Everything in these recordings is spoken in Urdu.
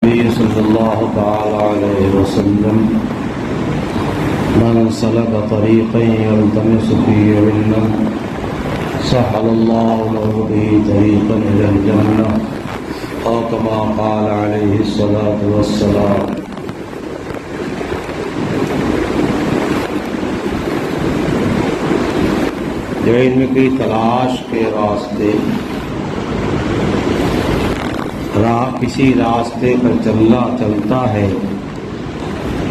النبي صلى الله تعالى عليه وسلم من سلك طريقا يلتمس فيه علما سهل الله له به طريقا إلى الجنة أو كما قال عليه الصلاة والسلام. جو علم کی تلاش کے راستے کسی راستے پر چلتا ہے،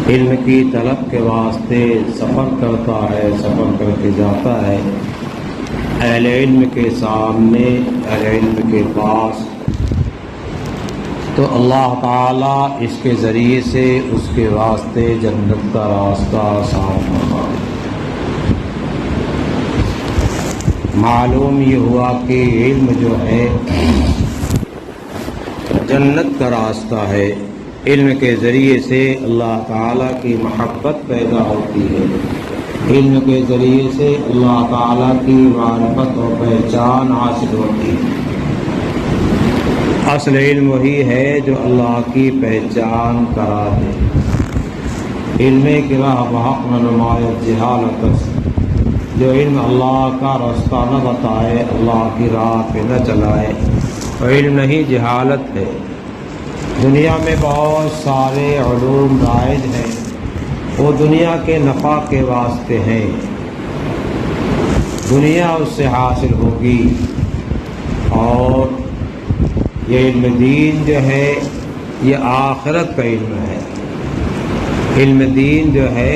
علم کی طلب کے واسطے سفر کرتا ہے، سفر کر کے جاتا ہے، اہل علم کے سامنے، اہل علم کے پاس، تو اللہ تعالیٰ اس کے ذریعے سے اس کے واسطے جنت کا راستہ آسان فرمائے۔ معلوم یہ ہوا کہ علم جو ہے جنت کا راستہ ہے۔ علم کے ذریعے سے اللہ تعالیٰ کی محبت پیدا ہوتی ہے، علم کے ذریعے سے اللہ تعالیٰ کی معرفت اور پہچان حاصل ہوتی ہے۔ اصل علم وہی ہے جو اللہ کی پہچان کرا دے۔ علم کی راہ بحق نہ نمایت جہالت، جو علم اللہ کا راستہ نہ بتائے، اللہ کی راہ پہ نہ چلائے، علم نہیں جہالت ہے۔ دنیا میں بہت سارے علوم رائج ہیں، وہ دنیا کے نفع کے واسطے ہیں، دنیا اس سے حاصل ہوگی، اور یہ علم دین جو ہے یہ آخرت کا علم ہے۔ علم دین جو ہے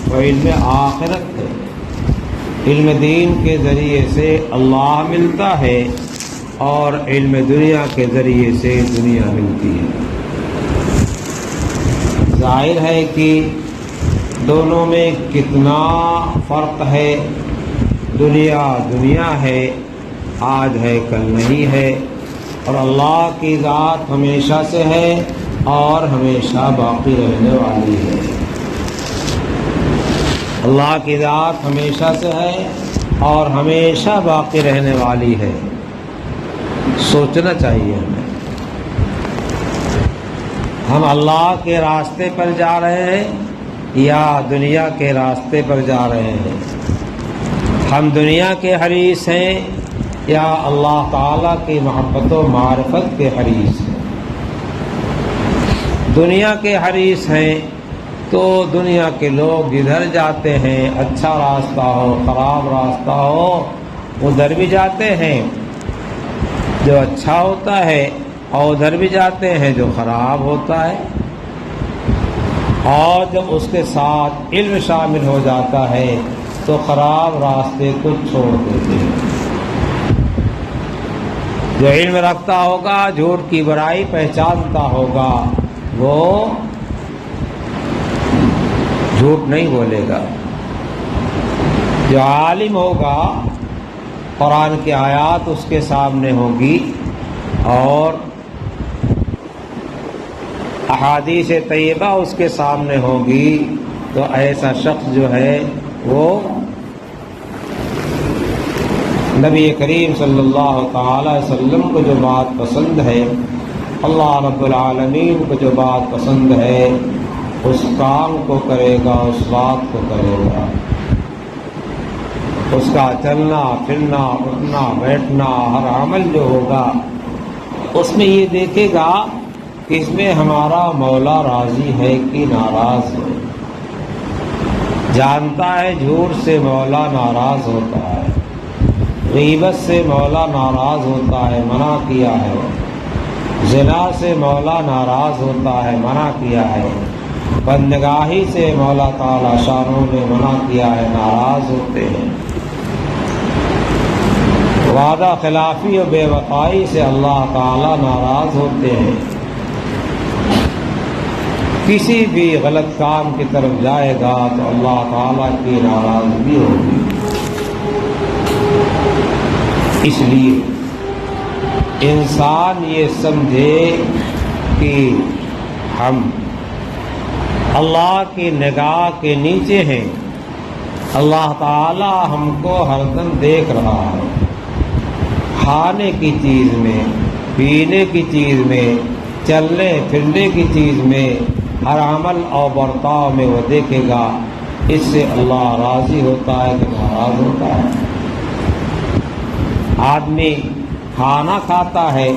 وہ علم آخرت ہے۔ علم دین کے ذریعے سے اللہ ملتا ہے اور علم دنیا کے ذریعے سے دنیا ملتی ہے۔ ظاہر ہے کہ دونوں میں کتنا فرق ہے۔ دنیا دنیا ہے، آج ہے کل نہیں ہے، اور اللہ کی ذات ہمیشہ سے ہے اور ہمیشہ باقی رہنے والی ہے۔ اللہ کی ذات ہمیشہ سے ہے اور ہمیشہ باقی رہنے والی ہے۔ سوچنا چاہیے ہم اللہ کے راستے پر جا رہے ہیں یا دنیا کے راستے پر جا رہے ہیں؟ ہم دنیا کے حریص ہیں یا اللہ تعالیٰ کی محبت و معرفت کے حریص ہیں؟ دنیا کے حریص ہیں تو دنیا کے لوگ جدھر جاتے ہیں، اچھا راستہ ہو خراب راستہ ہو، ادھر بھی جاتے ہیں جو اچھا ہوتا ہے، اور ادھر بھی جاتے ہیں جو خراب ہوتا ہے، اور جب اس کے ساتھ علم شامل ہو جاتا ہے تو خراب راستے کو چھوڑ دیتے ہیں۔ جو علم رکھتا ہوگا، جھوٹ کی برائی پہچانتا ہوگا، وہ جھوٹ نہیں بولے گا۔ جو عالم ہوگا، قرآن کی آیات اس کے سامنے ہوگی اور احادیث طیبہ اس کے سامنے ہوگی، تو ایسا شخص جو ہے وہ نبی کریم صلی اللہ تعالی وسلم کو جو بات پسند ہے، اللہ رب العالمین کو جو بات پسند ہے، اس کام کو کرے گا، اس بات کو کرے گا۔ اس کا چلنا پھرنا اٹھنا بیٹھنا ہر عمل جو ہوگا اس میں یہ دیکھے گا کہ اس میں ہمارا مولا راضی ہے کہ ناراض ہے۔ جانتا ہے جھوٹ سے مولا ناراض ہوتا ہے، غیبت سے مولا ناراض ہوتا ہے، منع کیا ہے، زنا سے مولا ناراض ہوتا ہے، منع کیا ہے، بدنگاہی سے مولا تعالی شانوں نے منع کیا ہے، ناراض ہوتے ہیں، وعدہ خلافی و بے وفائی سے اللہ تعالی ناراض ہوتے ہیں۔ کسی بھی غلط کام کی طرف جائے گا تو اللہ تعالی کی ناراضگی ہوگی۔ اس لیے انسان یہ سمجھے کہ ہم اللہ کی نگاہ کے نیچے ہیں، اللہ تعالی ہم کو ہر دم دیکھ رہا ہے، کھانے کی چیز میں، پینے کی چیز میں، چلنے پھرنے کی چیز میں، ہر عمل اور برتاؤ میں وہ دیکھے گا اس سے اللہ راضی ہوتا ہے کہ ناراض ہوتا ہے۔ آدمی کھانا کھاتا ہے،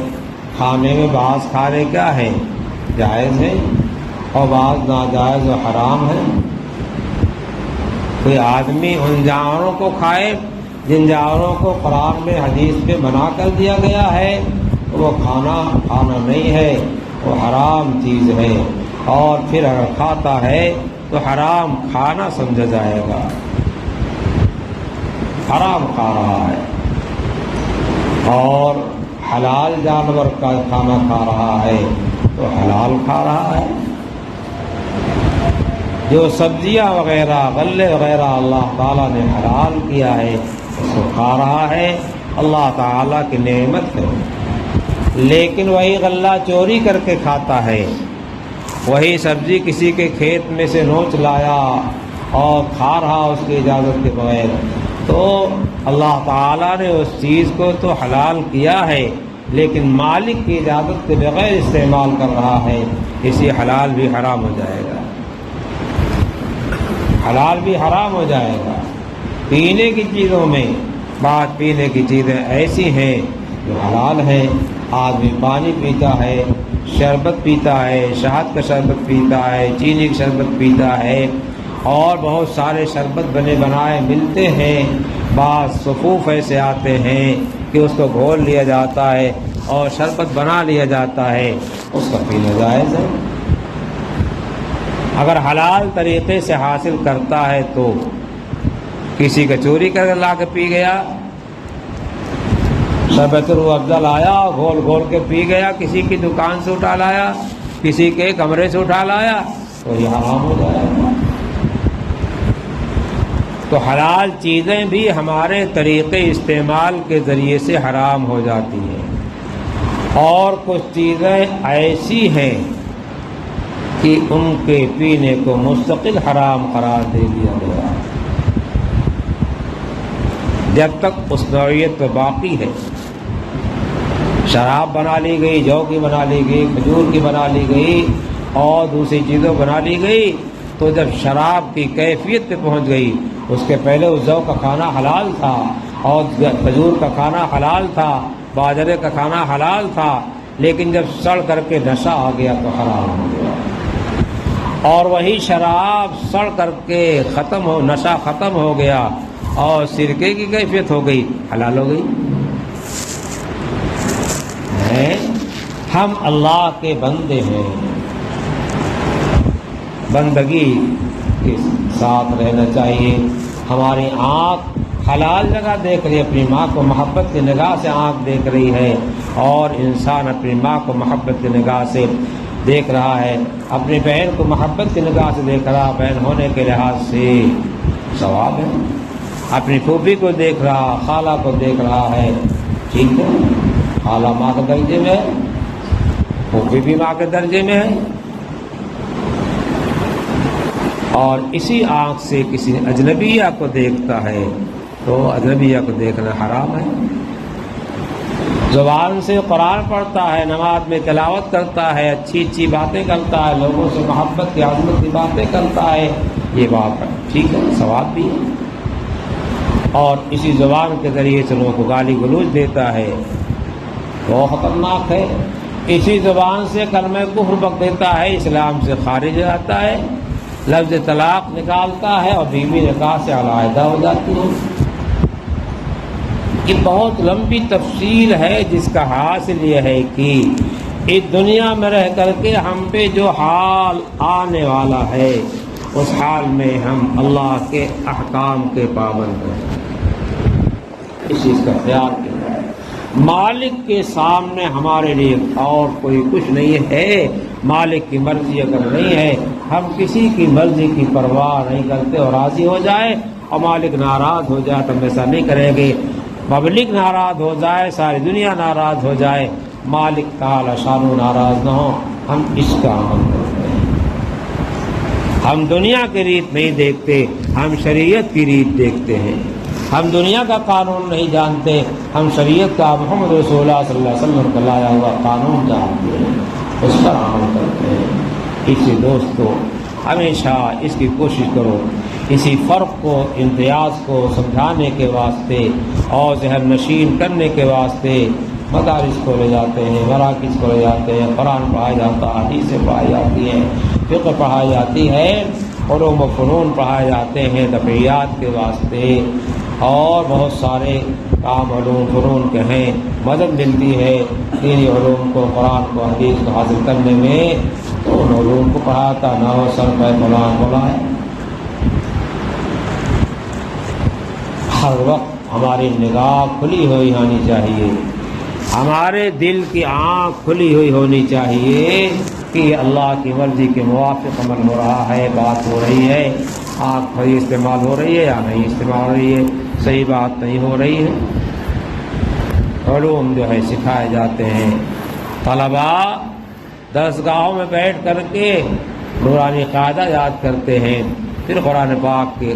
کھانے میں بعض کھانے کیا ہے جائز ہے اور بعض ناجائز و حرام ہے۔ کوئی آدمی ان جانوروں کو کھائے جن جانوروں کو قرآن میں حدیث میں منع کر دیا گیا ہے، وہ کھانا نہیں ہے، وہ حرام چیز ہے، اور پھر اگر کھاتا ہے تو حرام کھانا سمجھا جائے گا، حرام کھا رہا ہے۔ اور حلال جانور کا کھانا کھا رہا ہے تو حلال کھا رہا ہے۔ جو سبزیاں وغیرہ غلے وغیرہ اللہ تعالیٰ نے حلال کیا ہے اس کو کھا رہا ہے، اللہ تعالیٰ کی نعمت ہے۔ لیکن وہی غلہ چوری کر کے کھاتا ہے، وہی سبزی کسی کے کھیت میں سے نوچ لایا اور کھا رہا اس کی اجازت کے بغیر، تو اللہ تعالیٰ نے اس چیز کو تو حلال کیا ہے لیکن مالک کی اجازت کے بغیر استعمال کر رہا ہے، اسی حلال بھی حرام ہو جائے گا، حلال بھی حرام ہو جائے گا۔ پینے کی چیزوں میں بعض پینے کی چیزیں ایسی ہیں جو حلال ہیں۔ آدمی پانی پیتا ہے، شربت پیتا ہے، شہد کا شربت پیتا ہے، چینی کا شربت پیتا ہے، اور بہت سارے شربت بنے بنائے ملتے ہیں۔ بعض صفوف ایسے آتے ہیں کہ اس کو گھول لیا جاتا ہے اور شربت بنا لیا جاتا ہے، اس کا پینا جائز ہے۔ اگر حلال طریقے سے حاصل کرتا ہے تو کسی کا چوری کر لا کے پی گیا، شربت روح افضل آیا گھول گھول کے پی گیا، کسی کی دکان سے اٹھا لایا، کسی کے کمرے سے اٹھا لایا، تو یہ حرام ہو جائے گا۔ تو حلال چیزیں بھی ہمارے طریقے استعمال کے ذریعے سے حرام ہو جاتی ہیں، اور کچھ چیزیں ایسی ہیں کہ ان کے پینے کو مستقل حرام قرار دے دیا گیا جب تک اس نوعیت تو باقی ہے۔ شراب بنا لی گئی، جو کی بنا لی گئی، کھجور کی بنا لی گئی اور دوسری چیزوں بنا لی گئی، تو جب شراب کی کیفیت پہ پہنچ گئی، اس کے پہلے اس جو کا کھانا حلال تھا اور کھجور کا کھانا حلال تھا، باجرے کا کھانا حلال تھا، لیکن جب سڑ کر کے نشہ آ گیا تو حرام ہو گیا۔ اور وہی شراب سڑ کر کے نشہ ختم ہو گیا اور سرکے کی کیفیت ہو گئی، حلال ہو گئی۔ ہم اللہ کے بندے ہیں، بندگی کے ساتھ رہنا چاہیے۔ ہماری آنکھ حلال جگہ دیکھ رہی ہے، اپنی ماں کو محبت کی نگاہ سے آنکھ دیکھ رہی ہے، اور انسان اپنی ماں کو محبت کی نگاہ سے دیکھ رہا ہے، اپنی بہن کو محبت کی نگاہ سے دیکھ رہا، بہن ہونے کے لحاظ سے ثواب ہے۔ اپنی پھوپھی کو دیکھ رہا، خالہ کو دیکھ رہا ہے، ٹھیک ہے، خالہ ماں کے درجے میں ہے، پھوپھی بھی ماں کے درجے میں ہے۔ اور اسی آنکھ سے کسی اجنبیہ کو دیکھتا ہے تو اجنبیہ کو دیکھنا حرام ہے۔ زبان سے قرآن پڑھتا ہے، نماز میں تلاوت کرتا ہے، اچھی اچھی باتیں کرتا ہے، لوگوں سے محبت کی عظمت کی باتیں کرتا ہے، یہ بات ہے، ٹھیک ہے، ثواب بھی ہے۔ اور اسی زبان کے ذریعے سے لوگوں کو گالی گلوچ دیتا ہے، وہ خطرناک ہے۔ اسی زبان سے کلمہ کفر بک دیتا ہے، اسلام سے خارج ہو جاتا ہے، لفظ طلاق نکالتا ہے اور بیوی نکاح سے علیحدہ ہو جاتی ہے۔ یہ بہت لمبی تفصیل ہے، جس کا حاصل یہ ہے کہ اس دنیا میں رہ کر کے ہم پہ جو حال آنے والا ہے، اس حال میں ہم اللہ کے احکام کے پابند ہیں، اس چیز کا خیال کیا جائے۔ مالک کے سامنے ہمارے لیے اور کوئی کچھ نہیں ہے۔ مالک کی مرضی اگر نہیں ہے، ہم کسی کی مرضی کی پرواہ نہیں کرتے، اور راضی ہو جائے اور مالک ناراض ہو جائے تو ہم ایسا نہیں کریں گے۔ پبلک ناراض ہو جائے، ساری دنیا ناراض ہو جائے، مالک تعالی شان ناراض نہ ہو، ہم اس کا عمل کرتے ہیں۔ ہم دنیا کی ریت نہیں دیکھتے، ہم شریعت کی ریت دیکھتے ہیں۔ ہم دنیا کا قانون نہیں جانتے، ہم شریعت کا، محمد رسول اللہ صلی اللہ علیہ وسلم کا لایا ہوا قانون جانتے ہیں۔ اس پر عمل کرتے ہیں۔ اسی دوستو ہمیشہ اس کی کوشش کرو، اسی فرق کو، امتیاز کو سمجھانے کے واسطے اور ذہن نشین کرنے کے واسطے مدارس کو لے جاتے ہیں، مراکز کو لے جاتے ہیں، قرآن پڑھایا جاتا ہے، حدیثیں پڑھائی جاتی ہیں، فقہ پڑھائی جاتی ہے، علوم و فنون پڑھائے جاتے ہیں تفریحات کے واسطے، اور بہت سارے کام علوم فنون کے ہیں۔ مدد ملتی ہے دینی علوم کو، قرآن کو، حدیث کو حاصل کرنے میں، تو ان علوم کو پڑھاتا نہ ہو سر پہ فلان بلائے۔ ہر وقت ہماری نگاہ کھلی ہوئی ہونی چاہیے، ہمارے دل کی آنکھ کھلی ہوئی ہونی چاہیے کہ یہ اللہ کی مرضی کے موافق عمل ہو رہا ہے، بات ہو رہی ہے، آنکھ صحیح استعمال ہو رہی ہے یا نہیں استعمال ہو رہی ہے، صحیح بات نہیں ہو رہی ہے۔ علوم جو ہے سکھائے جاتے ہیں، طلباء درسگاہوں میں بیٹھ کر کے نورانی قاعدہ یاد کرتے ہیں، پھر قرآن پاک کے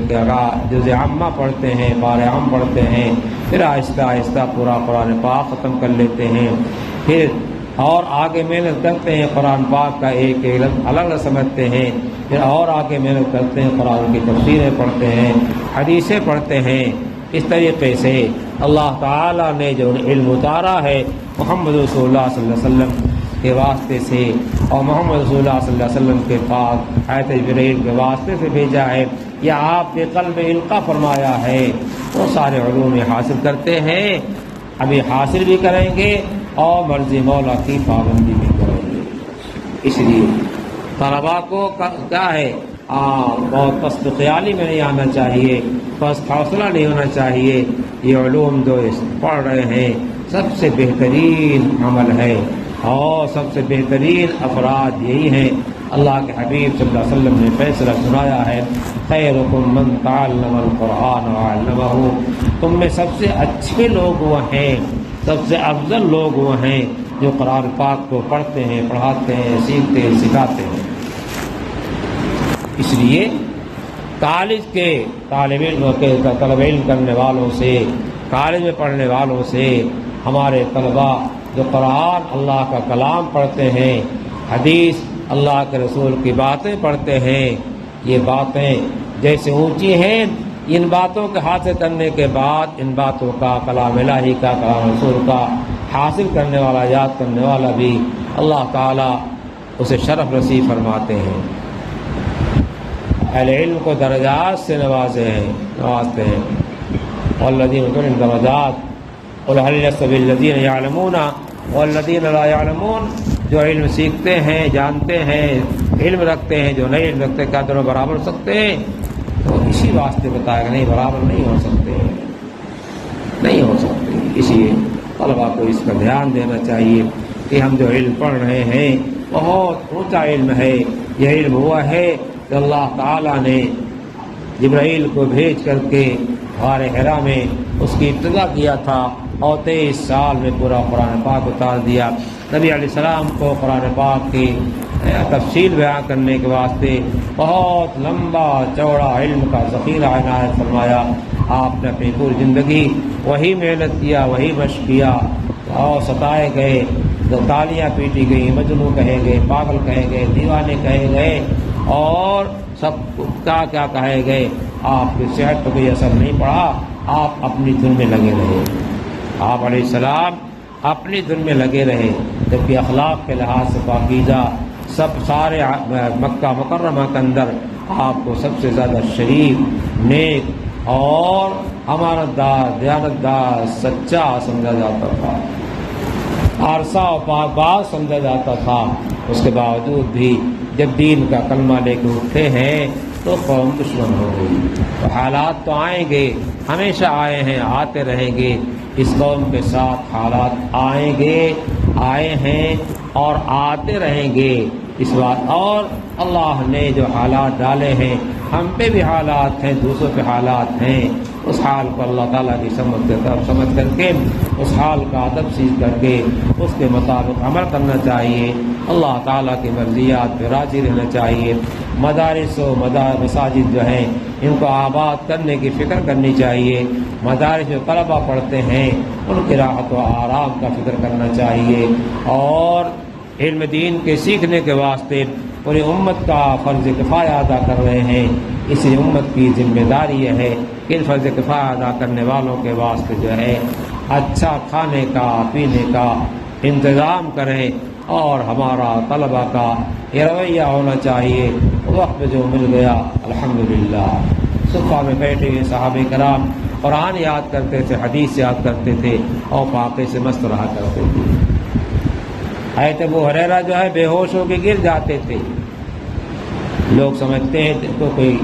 جز عامہ پڑھتے ہیں، بار عام پڑھتے ہیں، پھر آہستہ آہستہ پورا قرآن پاک ختم کر لیتے ہیں، پھر اور آگے محنت کرتے ہیں، قرآن پاک کا ایک ایک الگ الگ سمجھتے ہیں، پھر اور آگے محنت کرتے ہیں، قرآن کی تفسیریں پڑھتے ہیں، حدیثیں پڑھتے ہیں۔ اس طریقے سے اللہ تعالیٰ نے جو علم اتارا ہے محمد رسول اللہ صلی اللہ علیہ وسلم کے واسطے سے، اور محمد رسول اللہ صلی اللہ علیہ وسلم کے پاس آیت جبرائیل کے واسطے سے بھیجا ہے، یا آپ کے قلب القا فرمایا ہے، وہ سارے علوم حاصل کرتے ہیں، ابھی حاصل بھی کریں گے اور مرضی مولا کی پابندی بھی کریں گے۔ اس لیے طلباء کو کیا ہے، بہت پست خیالی میں نہیں آنا چاہیے، پست حوصلہ نہیں ہونا چاہیے۔ یہ علوم جو پڑھ رہے ہیں سب سے بہترین عمل ہے، اور سب سے بہترین افراد یہی ہیں۔ اللہ کے حبیب صلی اللہ علیہ وسلم نے فیصلہ سنایا ہے، خیرکم من تعلم القرآن وعلمہ، تم میں سب سے اچھے لوگ وہ ہیں، سب سے افضل لوگ وہ ہیں جو قرآن پاک کو پڑھتے ہیں، پڑھاتے ہیں، سیکھتے ہیں، سکھاتے ہیں۔ اس لیے کالج کے طلب علم کرنے والوں سے، کالج میں پڑھنے والوں سے، ہمارے طلباء جو قرآن اللہ کا کلام پڑھتے ہیں، حدیث اللہ کے رسول کی باتیں پڑھتے ہیں، یہ باتیں جیسے اونچی ہیں، ان باتوں کے حاصل کرنے کے بعد ان باتوں کا، کلام الہی کا، کلام رسول کا حاصل کرنے والا، یاد کرنے والا بھی اللہ تعالیٰ اسے شرف رسید فرماتے ہیں۔ اہل علم کو درجات سے نوازتے ہیں، والذین اوتوا درجات قل هل يستوي الذین یعلمون والذین لا یعلمون، جو علم سیکھتے ہیں، جانتے ہیں، علم رکھتے ہیں، جو نہیں علم رکھتے، کیا دونوں برابر ہو سکتے ہیں؟ تو اسی واسطے بتایا کہ نہیں، برابر نہیں ہو سکتے، نہیں ہو سکتے۔ اسی لیے طلبا کو اس پر دھیان دینا چاہیے کہ ہم جو علم پڑھ رہے ہیں بہت اونچا علم ہے۔ یہ علم ہوا ہے کہ اللہ تعالیٰ نے جبرائیل کو بھیج کر کے غار حرا میں اس کی ابتدا کیا تھا، اور 23 سال میں پورا قرآن پاک اتار دیا۔ نبی علیہ السلام کو قرآن پاک کی تفصیل بیان کرنے کے واسطے بہت لمبا چوڑا علم کا ذخیرہ عنایت فرمایا۔ آپ نے اپنی پوری زندگی وہی محنت کیا، وہی مشق کیا، اور ستائے گئے، تالیاں پیٹی گئی، مجنون کہے گئے، پاگل کہے گئے، دیوانے کہے گئے، اور سب کیا کیا کہے گئے۔ آپ کی صحت پر کوئی اثر نہیں پڑا، آپ اپنی دھن میں لگے رہے، آپ علیہ السلام اپنی دھن میں لگے رہے، جبکہ اخلاق کے لحاظ سے پاکیزہ سب سارے مکہ مکرمہ کے اندر آپ کو سب سے زیادہ شریف، نیک اور امانت دار، دیانت دار، سچا سمجھا جاتا تھا، عارضہ و پاک باز سمجھا جاتا تھا۔ اس کے باوجود بھی جب دین کا کلمہ لے کے اٹھے ہیں تو قوم دشمن ہو گئی۔ تو حالات تو آئیں گے، ہمیشہ آئے ہیں، آتے رہیں گے، اس قوم کے ساتھ حالات آئیں گے، آئے ہیں اور آتے رہیں گے اس بات۔ اور اللہ نے جو حالات ڈالے ہیں، ہم پہ بھی حالات ہیں، دوسروں پہ حالات ہیں، اس حال کو اللہ تعالیٰ کی سمجھ کر کے، اس حال کا ادب سیکھ کر کے اس کے مطابق عمل کرنا چاہیے، اللہ تعالیٰ کی مرضیات پہ راضی رہنا چاہیے۔ مدارس و مساجد جو ہیں ان کو آباد کرنے کی فکر کرنی چاہیے، مدارس جو طلبہ پڑھتے ہیں ان کی راحت و آرام کا فکر کرنا چاہیے، اور علم دین کے سیکھنے کے واسطے پوری امت کا فرض کفایہ ادا کر رہے ہیں۔ اسی امت کی ذمہ داری یہ ہے کہ ان فرض کفایہ ادا کرنے والوں کے واسطے جو ہے اچھا کھانے کا پینے کا انتظام کریں، اور ہمارا طلبہ کا یہ رویہ ہونا چاہیے وقت جو مل گیا الحمدللہ۔ صفحہ میں بیٹھے ہوئے صحابہ کرام قرآن یاد کرتے تھے، حدیث یاد کرتے تھے اور فاقے سے مست رہا کرتے تھے۔ حضرت ابو ہریرہ جو ہے بے ہوش ہو کے گر جاتے تھے، لوگ سمجھتے ہیں تو کوئی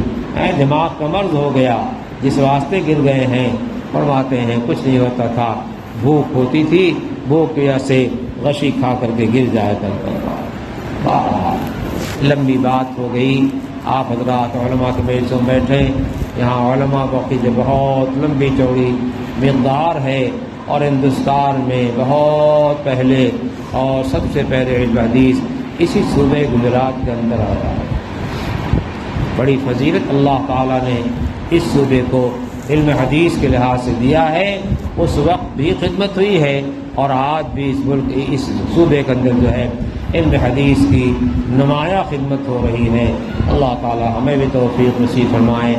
دماغ کا مرض ہو گیا جس واسطے گر گئے ہیں، فرماتے ہیں کچھ نہیں ہوتا تھا، بھوک ہوتی تھی، بھوک کی وجہ سے غشی کھا کر کے گر جایا کرتا تھا۔ لمبی بات ہو گئی، آپ حضرات علماء کے بیچوں بیٹھے، یہاں علماء کی جو بہت لمبی چوڑی مقدار ہے، اور ہندوستان میں بہت پہلے اور سب سے پہلے علم حدیث اسی صوبے گجرات کے اندر آیا ہے۔ بڑی فضیلت اللہ تعالیٰ نے اس صوبے کو علم حدیث کے لحاظ سے دیا ہے۔ اس وقت بھی خدمت ہوئی ہے اور آج بھی اس ملک اس صوبے کے اندر جو ہے علم حدیث کی نمایاں خدمت ہو رہی ہے۔ اللہ تعالیٰ ہمیں بھی توفیق نصیب فرمائیں،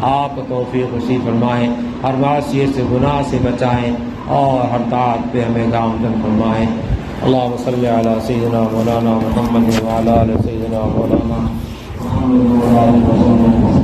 آپ کو توفیق نصیب فرمائیں، ہر معصیت سے گناہ سے بچائیں اور ہر طاعت پہ ہمیں گامزن فرمائیں۔ اللہم صلی علی سیدنا مولانا محمد وعلی آل سیدنا مولانا محمد وعلی آل